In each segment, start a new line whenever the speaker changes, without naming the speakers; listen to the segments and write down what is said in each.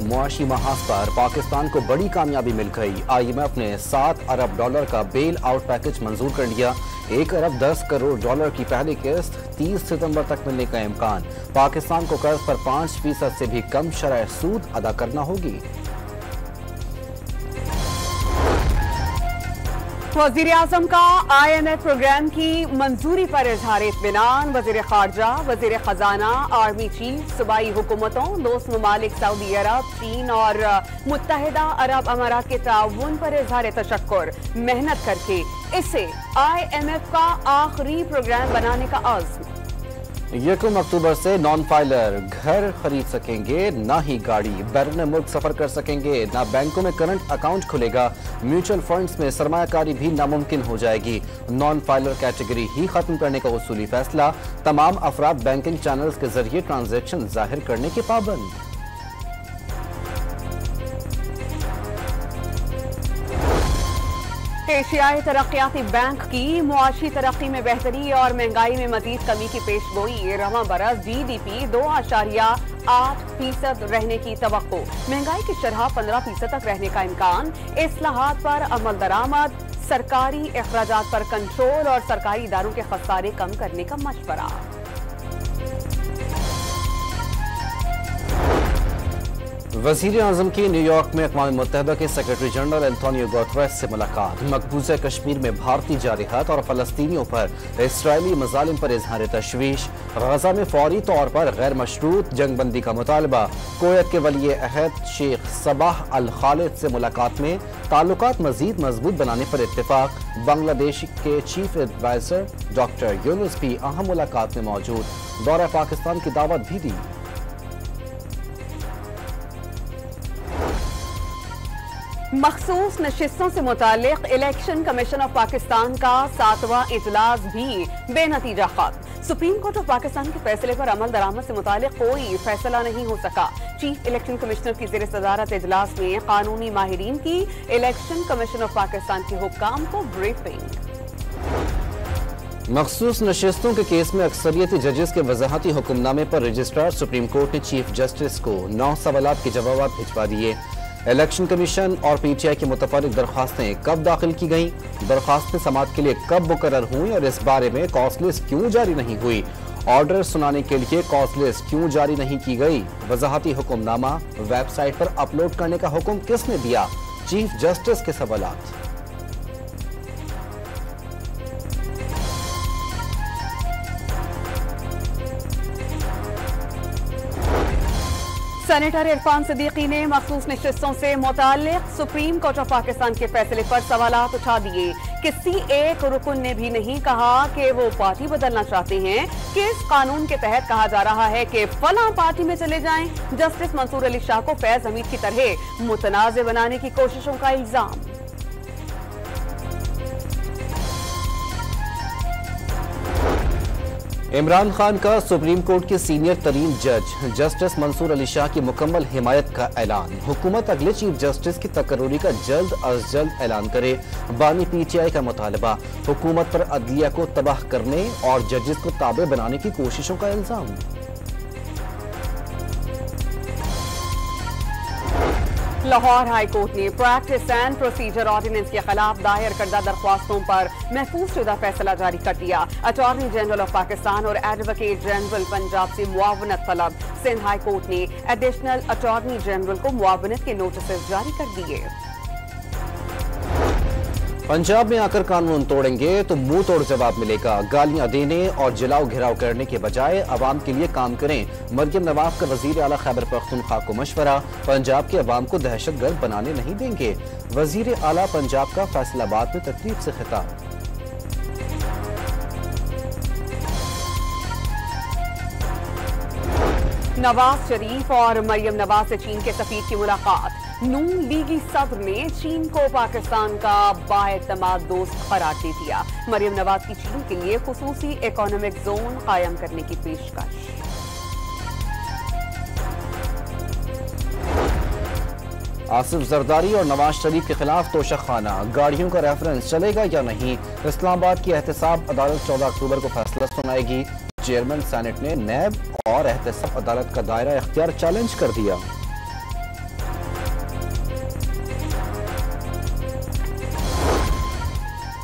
मुआशी महाज पर पाकिस्तान को बड़ी कामयाबी मिल गई। IMF ने $7 अरब का बेल आउट पैकेज मंजूर कर लिया। 1 अरब 10 करोड़ डॉलर की पहली किस्त 30 सितंबर तक मिलने का इम्कान। पाकिस्तान को कर्ज पर 5% से भी कम शरह सूद अदा करना होगी।
वज़ीर आज़म का IMF प्रोग्राम की मंजूरी पर इजहार इत्मीनान। वज़ीर ख़ारजा, वज़ीर ख़जाना, आर्मी चीफ, सूबाई हुकूमतों, दोस्त ममालिक सऊदी अरब, चीन और मुत्तहिदा अरब अमारात के ताउन पर इजहार तशक्कुर। मेहनत करके इसे IMF का आखिरी प्रोग्राम बनाने का आज़्म।
1 अक्टूबर से नॉन फाइलर घर खरीद सकेंगे, ना ही गाड़ी। बैरून मुल्क सफर कर सकेंगे, ना बैंकों में करंट अकाउंट खुलेगा। म्यूचुअल फंड्स में सरमायाकारी भी नामुमकिन हो जाएगी। नॉन फाइलर कैटेगरी ही खत्म करने का उसूली फैसला। तमाम अफराद बैंकिंग चैनल्स के जरिए ट्रांजैक्शन जाहिर करने के पाबंद।
एशियाई तरक्याती बैंक की मुआशी तरक्की में बेहतरी और महंगाई में मजीद कमी की पेशगोई। रवां बरस GDP 2.8% रहने की तवक्को। महंगाई की शरह 15% तक रहने का इम्कान। इस्लाहात पर अमल दरामद, सरकारी अखराजात पर कंट्रोल और सरकारी इदारों के खसारे कम करने का मशवरा।
वज़ीर आज़म की न्यूयॉर्क में अक़वाम मुत्तहिदा के सेक्रेटरी जनरल एंटोनियो गुतेरेस से मुलाकात। मकबूजा कश्मीर में भारतीय जारहात और फ़लस्तीनियों पर इस्राइली मज़ालिम पर इज़हार तशवीश। गज़ा में फौरी तौर पर गैर मशरूत जंगबंदी का मुतालबा। कुवैत के वली अहद शेख सबाह अल खालिद से मुलाकात में ताल्लुकात मज़ीद मजबूत बनाने पर इत्तेफाक। बांग्लादेश के चीफ एडवाइज़र डॉक्टर यूनुस भी अहम मुलाकात में मौजूद। दौरा पाकिस्तान की दावत भी दी।
मखसूस नशिस्तों से मुतालिक इलेक्शन कमीशन ऑफ पाकिस्तान का 7वां इजलास भी बेनतीजा खत्म। सुप्रीम कोर्ट ऑफ पाकिस्तान के फैसले पर अमल दरामद से मुतालिक कोई फैसला नहीं हो सका। चीफ इलेक्शन कमिश्नर की ज़ेर सदारत इजलास में कानूनी माहिरीन की इलेक्शन कमीशन ऑफ पाकिस्तान के हुक्काम को ब्रीफिंग।
मखसूस नशिस्तों के केस में अक्सरियती जजेस के वजाहती हुक्मनामे पर रजिस्ट्रार सुप्रीम कोर्ट ने चीफ जस्टिस को 9 सवालात के जवाब भिजवा दिए। इलेक्शन कमीशन और PTI की मुतफर्रिक दरख्वास्तें कब दाखिल की गईं, दरख्वास्तें समाअत के लिए कब मुकर्रर हुई और इस बारे में कॉज लिस्ट क्यों जारी नहीं हुई, ऑर्डर सुनाने के लिए कॉज लिस्ट क्यों जारी नहीं की गई, वजाहती हुक्मनामा वेबसाइट पर अपलोड करने का हुक्म किसने दिया, चीफ जस्टिस के सवालात।
सेनेटर इरफान सिद्दीकी ने मखसूस नशिस्तों से मुताल्लिक सुप्रीम कोर्ट ऑफ पाकिस्तान के फैसले पर सवालात उठा दिए। किसी एक रुकन ने भी नहीं कहा कि वो पार्टी बदलना चाहते हैं। किस कानून के तहत कहा जा रहा है कि फलां पार्टी में चले जाएं। जस्टिस मंसूर अली शाह को फैज हमीद की तरह मुतनाज़ बनाने की कोशिशों का इल्जाम।
इमरान खान का सुप्रीम कोर्ट के सीनियर तरीन जज जस्टिस मंसूर अली शाह की मुकम्मल हिमायत का ऐलान। हुकूमत अगले चीफ जस्टिस की तकर्रुरी का जल्द अज जल्द ऐलान करे। बानी PTI का मुतालबा। हुकूमत पर अदलिया को तबाह करने और जजेस को ताबे बनाने की कोशिशों का इल्जाम।
लाहौर हाई कोर्ट ने प्रैक्टिस एंड प्रोसीजर ऑर्डिनेंस के खिलाफ दायर करदा दरख्वास्तों पर महफूज शुदा फैसला जारी कर दिया। अटॉर्नी जनरल ऑफ पाकिस्तान और एडवोकेट जनरल पंजाब से मुआवनत तलब। सिंध हाई कोर्ट ने एडिशनल अटॉर्नी जनरल को मुआवनत के नोटिस जारी कर दिए।
पंजाब में आकर कानून तोड़ेंगे तो मुंह तोड़ जवाब मिलेगा। गालियां देने और जलाओ घिराव करने के बजाय अवाम के लिए काम करें। मरियम नवाज का वजीर आला खैबर पख्तूनख्वा को मशवरा। पंजाब के अवाम को दहशतगर्द बनाने नहीं देंगे। वजीर आला पंजाब का फैसलाबाद में तकरीब से खिताब।
नवाज शरीफ और मरियम नवाज से चीन के सफीर की मुलाकात। नून लीगी सदर ने चीन को पाकिस्तान का बाएतमाद दोस्त करार दे दिया। मरियम नवाज की चीन के लिए खुसूसी इकोनॉमिक जोन कायम करने की पेशकश।
आसिफ जरदारी और नवाज शरीफ के खिलाफ तोशाखाना। गाड़ियों का रेफरेंस चलेगा या नहीं। इस्लामाबाद की एहतसाब अदालत 14 अक्टूबर को फैसला सुनाएगी। चेयरमैन सेनेट ने नैब और एहतसाब अदालत का दायरा इख्तियार चैलेंज कर दिया।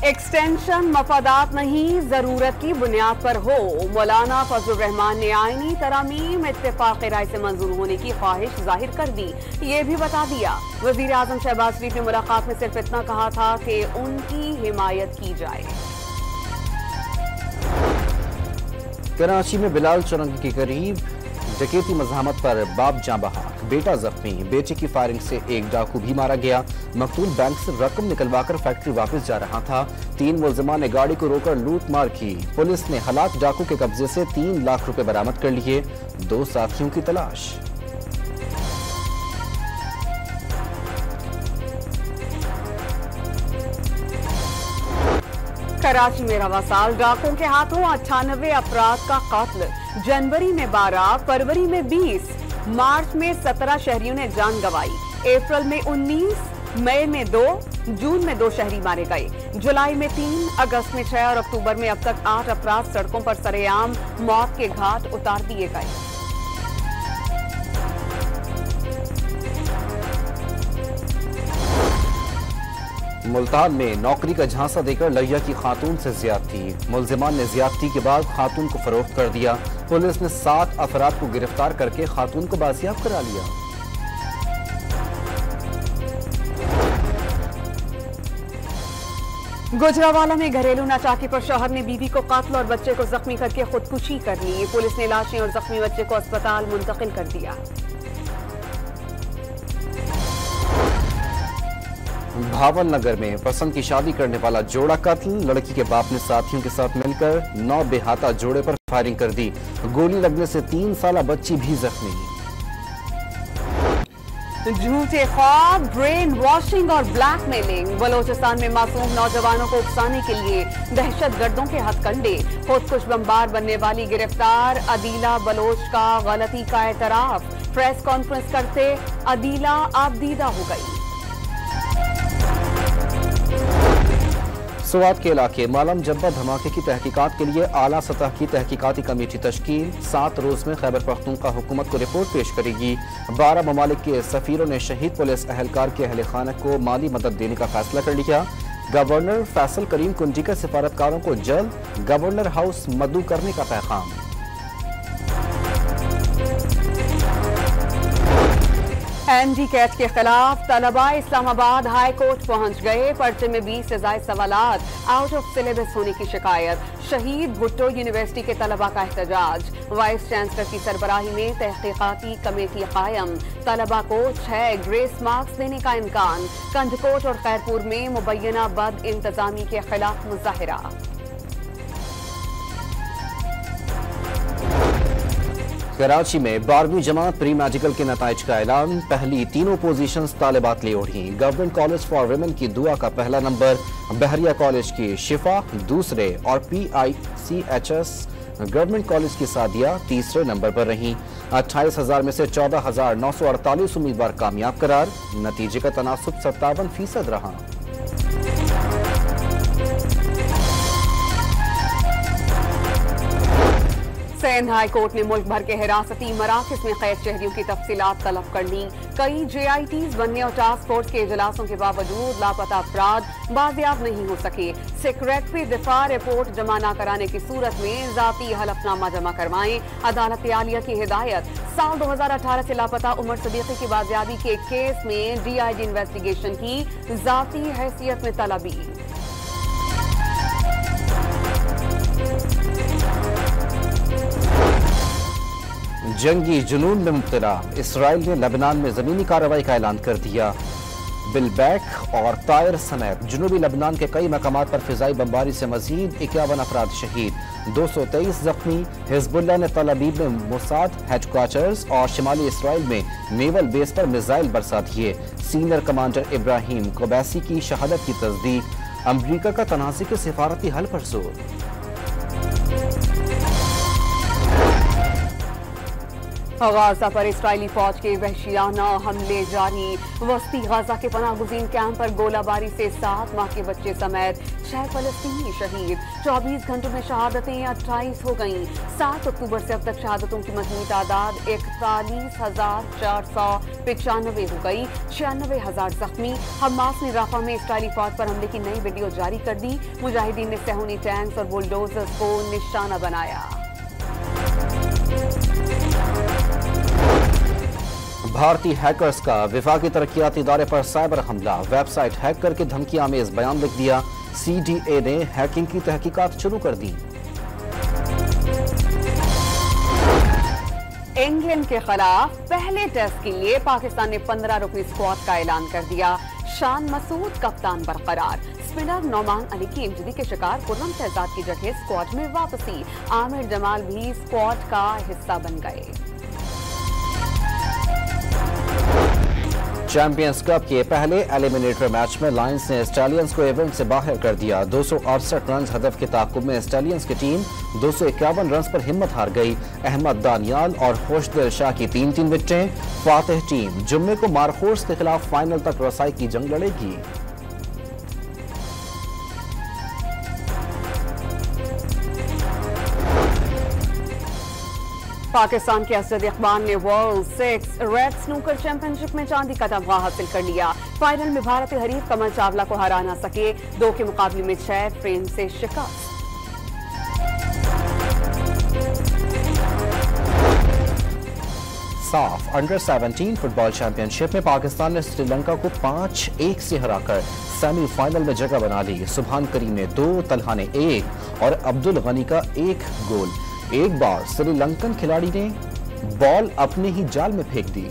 एक्सटेंशन मफादात नहीं, जरूरत की बुनियाद पर हो। मौलाना फजलुर रहमान ने आईनी तरामीम इत्तेफाक राय से मंजूर होने की ख्वाहिश जाहिर कर दी। ये भी बता दिया वजीर आजम शहबाज शरीफ ने मुलाकात में सिर्फ इतना कहा था कि उनकी हिमायत की जाए।
कराची में बिलाल चौरंगी के करीब डकैती मज़ाहमत पर बाप जाँ बहाक, बेटा जख्मी, बेटे की फायरिंग से एक डाकू भी मारा गया। मकतूल बैंक से रकम निकलवाकर फैक्ट्री वापस जा रहा था। 3 मुलजिमान ने गाड़ी को रोककर लूट मार की। पुलिस ने हलाक डाकू के कब्जे से 3 लाख रुपए बरामद कर लिए। 2 साथियों की तलाश।
कराची में रवा साल डाकुओं के हाथों 98 अपराध का कत्ल। जनवरी में 12, फरवरी में 20, मार्च में 17 शहरियों ने जान गंवाई। अप्रैल में 19, मई में 2, जून में 2 शहरी मारे गए। जुलाई में 3, अगस्त में 6 और अक्टूबर में अब तक 8 अपराध सड़कों पर सरेआम मौत के घाट उतार दिए गए।
मुल्तान में नौकरी का झांसा देकर लैया की खातून से ज्यादती। मुलजिमान ने ज्यादती के बाद खातून को फरोख्त कर दिया। पुलिस ने 7 अफराद को गिरफ्तार करके खातून को बाजियाब करा लिया।
गुजरावाला में घरेलू नाचाकी पर शौहर ने बीवी को कत्ल और बच्चे को जख्मी करके खुदकुशी कर ली। पुलिस ने लाशें और जख्मी बच्चे को अस्पताल मुंतकिल कर दिया।
भावल नगर में पसंद की शादी करने वाला जोड़ा कत्ल। लड़की के बाप ने साथियों के साथ मिलकर 9 बेहाता जोड़े पर फायरिंग कर दी। गोली लगने से 3 साला बच्ची भी जख्मी।
झूठे ख्वाब, ब्रेन वॉशिंग और ब्लैकमेलिंग। बलोचिस्तान में मासूम नौजवानों को उकसाने के लिए दहशतगर्दों के हथकंडे। खुदकुश बमबार बनने वाली गिरफ्तार। अदीला बलोच का गलती का एतराफ। प्रेस कॉन्फ्रेंस करते अदीला आबदीदा हो गई।
स्वात के इलाके मालम जब्बा धमाके की तहकीकात के लिए आला सतह की तहकीकाती कमेटी तश्कील। 7 रोज में खैबर पख्तूनख्वा हुकूमत को रिपोर्ट पेश करेगी। 12 ममालिक के सफीरों ने शहीद पुलिस अहलकार के अहल खाना को माली मदद देने का फैसला कर लिया। गवर्नर फैसल करीम कुंजी का सिफारतकारों को जल्द गवर्नर हाउस मदऊ करने का पैगाम।
एमडी कैट के खिलाफ तलबा इस्लामाबाद हाई कोर्ट पहुंच गए। पर्चे में 20 से ज्यादा सवालात आउट ऑफ सिलेबस होने की शिकायत। शहीद भुट्टो यूनिवर्सिटी के तलबा का एहतजाज। वाइस चांसलर की सरबराही में तहकीकाती कमेटी कायम। तलबा को 6 ग्रेस मार्क्स देने का इम्कान। कंधकोट और खैरपुर में मुबैना बद इंतजामी के खिलाफ मुजाहिरा।
कराची में 12वीं जमात प्री मेडिकल के नताइज का ऐलान। पहली तीनों पोजीशंस तालिबात ले उठी। गवर्नमेंट कॉलेज फॉर विमेन की दुआ का पहला नंबर, बहरिया कॉलेज की शिफा दूसरे और PICHS गवर्नमेंट कॉलेज की सादिया तीसरे नंबर पर रहीं। 28,000 में से 14,948 उम्मीदवार कामयाब करार। नतीजे का तनासुब 57% रहा।
सिंध हाई कोर्ट ने मुल्क भर के हिरासती मराकज़ में कैद शहरियों की तफसीलात तलब कर ली। कई JITs बनने और टास्क फोर्स के इजलासों के बावजूद लापता अफराद बाजियाब नहीं हो सके। सेक्रेटरी दिफा रिपोर्ट जमा न कराने की सूरत में जाती हलफनामा जमा करवाएं। अदालत आलिया की हिदायत। साल 2018 से लापता उमर सदीकी की बाजियाबी के केस में DIG इन्वेस्टिगेशन की जाती हैसियत में तलबी।
जंगी जुनून में मुब्तला इसराइल ने लेबनान में जमीनी कार्रवाई का ऐलान कर दिया। बिलबैक और तायर समेत जुनूबी लेबनान के कई मकामात पर फिजाई बमबारी से मजीद 51 अफराद शहीद, 223 जख्मी। हिजबुल्लाह ने तल अबीब में मोसाद हेडक्वार्टर्स और शिमाली इसराइल में नेवल बेस पर मिसाइल बरसा दिए। सीनियर कमांडर इब्राहिम कोबैसी की शहादत की तस्दीक। अमरीका का तनाज़े के सिफारती हल पर जोर।
गाजा पर इस्राएली फौज के वहशियाना हमले जारी। वस्ती गाजा के पनाहगुज़ीन कैंप पर गोलाबारी से 7 माह के बच्चे समेत 6 फलस्तीनी शहीद। 24 घंटों में शहादतें 28 हो गईं। 7 अक्टूबर से अब तक शहादतों की मजमूई तादाद 41,495 हो गई। 96,000 जख्मी। हमास ने राफा में इस्राएली फौज पर हमले की नई वीडियो जारी कर दी। मुजाहिदीन ने सेहूनी टैंक्स और बुलडोजर्स को निशाना बनाया।
भारतीय हैकर्स का विफाकी तरक्याती इदारे पर साइबर हमला। वेबसाइट हैक करके धमकी आमेज बयान लिख दिया। CDA ने हैकिंग की तहकीकात शुरू कर दी।
इंग्लैंड के खिलाफ पहले टेस्ट के लिए पाकिस्तान ने 15 रुकनी स्क्वाड का ऐलान कर दिया। शान मसूद कप्तान बरकरार। स्पिनर नौमान अली की इंजरी के शिकार खुर्रम शहजाद की जगह स्क्वाड में वापसी। आमिर जमाल भी स्क्वाड का हिस्सा बन गए।
चैंपियंस कप के पहले एलिमिनेटर मैच में लायंस ने स्टैलियंस को इवेंट से बाहर कर दिया। 268 रन हदफ के ताकुब में स्टैलियंस की टीम 251 रन पर हिम्मत हार गई। अहमद दानियाल और खुशदिल शाह की 3-3 विकेटें। फातिह टीम जुम्मे को मारखोर्स के खिलाफ फाइनल तक रसाई की जंग लड़ेगी।
पाकिस्तान के असद इकबाल ने वर्ल्ड 6 रेड स्नूकर चैंपियनशिप में चांदी का तमगा हासिल कर लिया। फाइनल में भारतीय हरीफ कमल चावला को हरा ना सके। 2 के मुकाबले में 6 फ्रेम से शिकस्त।
साफ अंडर 17 फुटबॉल चैंपियनशिप में पाकिस्तान ने श्रीलंका को 5-1 से हराकर सेमीफाइनल में जगह बना ली। सुभान करीम ने 2, तलहा ने 1 और अब्दुल गनी का 1 गोल। एक बार श्रीलंकन खिलाड़ी ने बॉल अपने ही जाल में फेंक दी।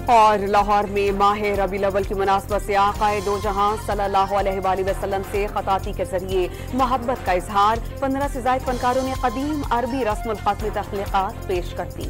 और लाहौर में माह रबीउल अव्वल की मुनासबत से आक़ाए दो जहां सल्लल्लाहु अलैहि वसल्लम से खताती के जरिए मोहब्बत का इजहार। 15 से ज़ायद फनकारों ने कदीम अरबी रस्मुल खत में तख्लीक़ात पेश कर दी।